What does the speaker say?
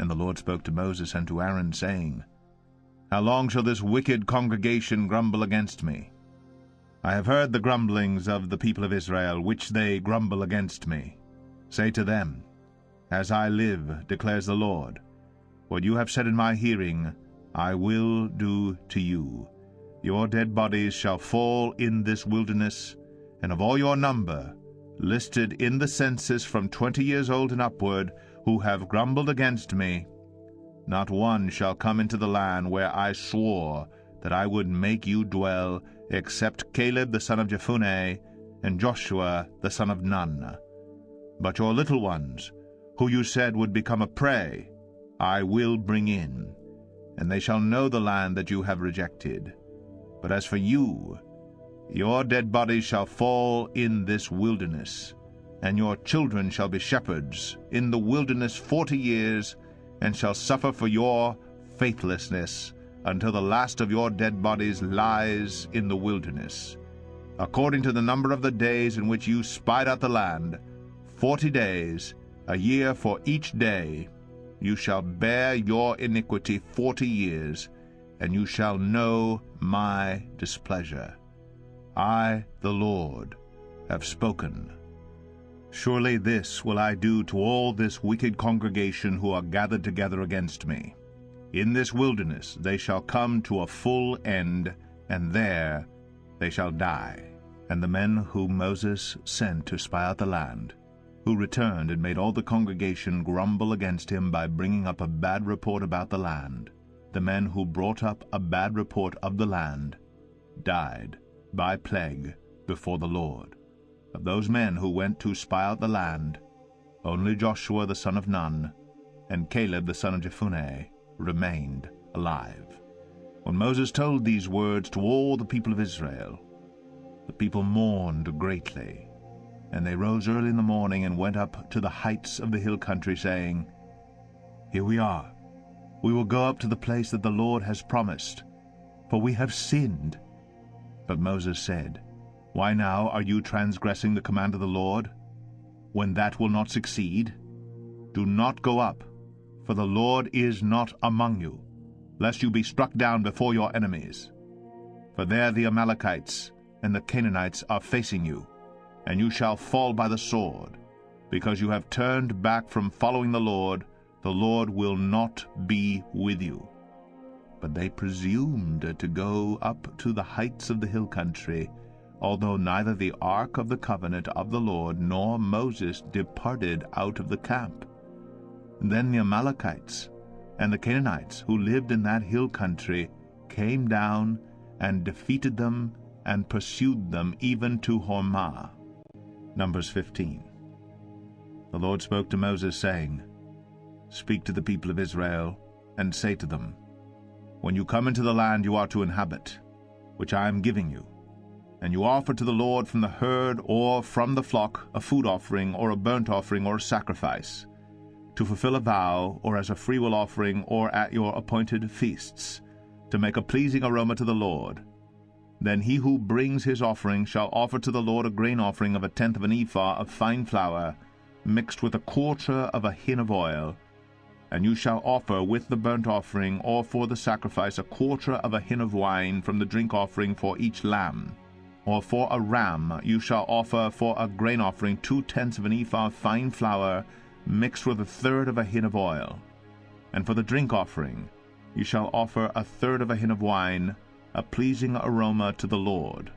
And the Lord spoke to Moses and to Aaron, saying, How long shall this wicked congregation grumble against me? I have heard the grumblings of the people of Israel, which they grumble against me. Say to them, As I live, declares the Lord, what you have said in my hearing, I will do to you. Your dead bodies shall fall in this wilderness, and of all your number, listed in the census from 20 years old and upward, who have grumbled against me, not one shall come into the land where I swore that I would make you dwell, except Caleb the son of Jephunneh and Joshua the son of Nun. But your little ones, who you said would become a prey, I will bring in, and they shall know the land that you have rejected. But as for you, your dead bodies shall fall in this wilderness, and your children shall be shepherds in the wilderness 40 years, and shall suffer for your faithlessness until the last of your dead bodies lies in the wilderness. According to the number of the days in which you spied out the land, 40 days, a year for each day, you shall bear your iniquity 40 years, and you shall know my displeasure. I, the Lord, have spoken. Surely this will I do to all this wicked congregation who are gathered together against me. In this wilderness they shall come to a full end, and there they shall die. And the men whom Moses sent to spy out the land, who returned and made all the congregation grumble against him by bringing up a bad report about the land, the men who brought up a bad report of the land, died by plague before the Lord. Of those men who went to spy out the land, only Joshua the son of Nun and Caleb the son of Jephunneh remained alive. When Moses told these words to all the people of Israel, the people mourned greatly, and they rose early in the morning and went up to the heights of the hill country, saying, Here we are. We will go up to the place that the Lord has promised, for we have sinned. But Moses said, Why now are you transgressing the command of the Lord, when that will not succeed? Do not go up, for the Lord is not among you, lest you be struck down before your enemies. For there the Amalekites and the Canaanites are facing you, and you shall fall by the sword. Because you have turned back from following the Lord will not be with you. But they presumed to go up to the heights of the hill country, although neither the ark of the covenant of the Lord nor Moses departed out of the camp. Then the Amalekites and the Canaanites who lived in that hill country came down and defeated them and pursued them even to Hormah. Numbers 15. The Lord spoke to Moses, saying, Speak to the people of Israel, and say to them, When you come into the land you are to inhabit, which I am giving you, and you offer to the Lord from the herd or from the flock a food offering or a burnt offering or a sacrifice, to fulfill a vow or as a freewill offering or at your appointed feasts, to make a pleasing aroma to the Lord, then he who brings his offering shall offer to the Lord a grain offering of 1/10 of an ephah of fine flour, mixed with 1/4 of a hin of oil. And you shall offer with the burnt offering or for the sacrifice 1/4 of a hin of wine from the drink offering for each lamb. Or for a ram you shall offer for a grain offering 2/10 of an ephah of fine flour, mixed with 1/3 of a hin of oil. And for the drink offering you shall offer 1/3 of a hin of wine, a pleasing aroma to the Lord.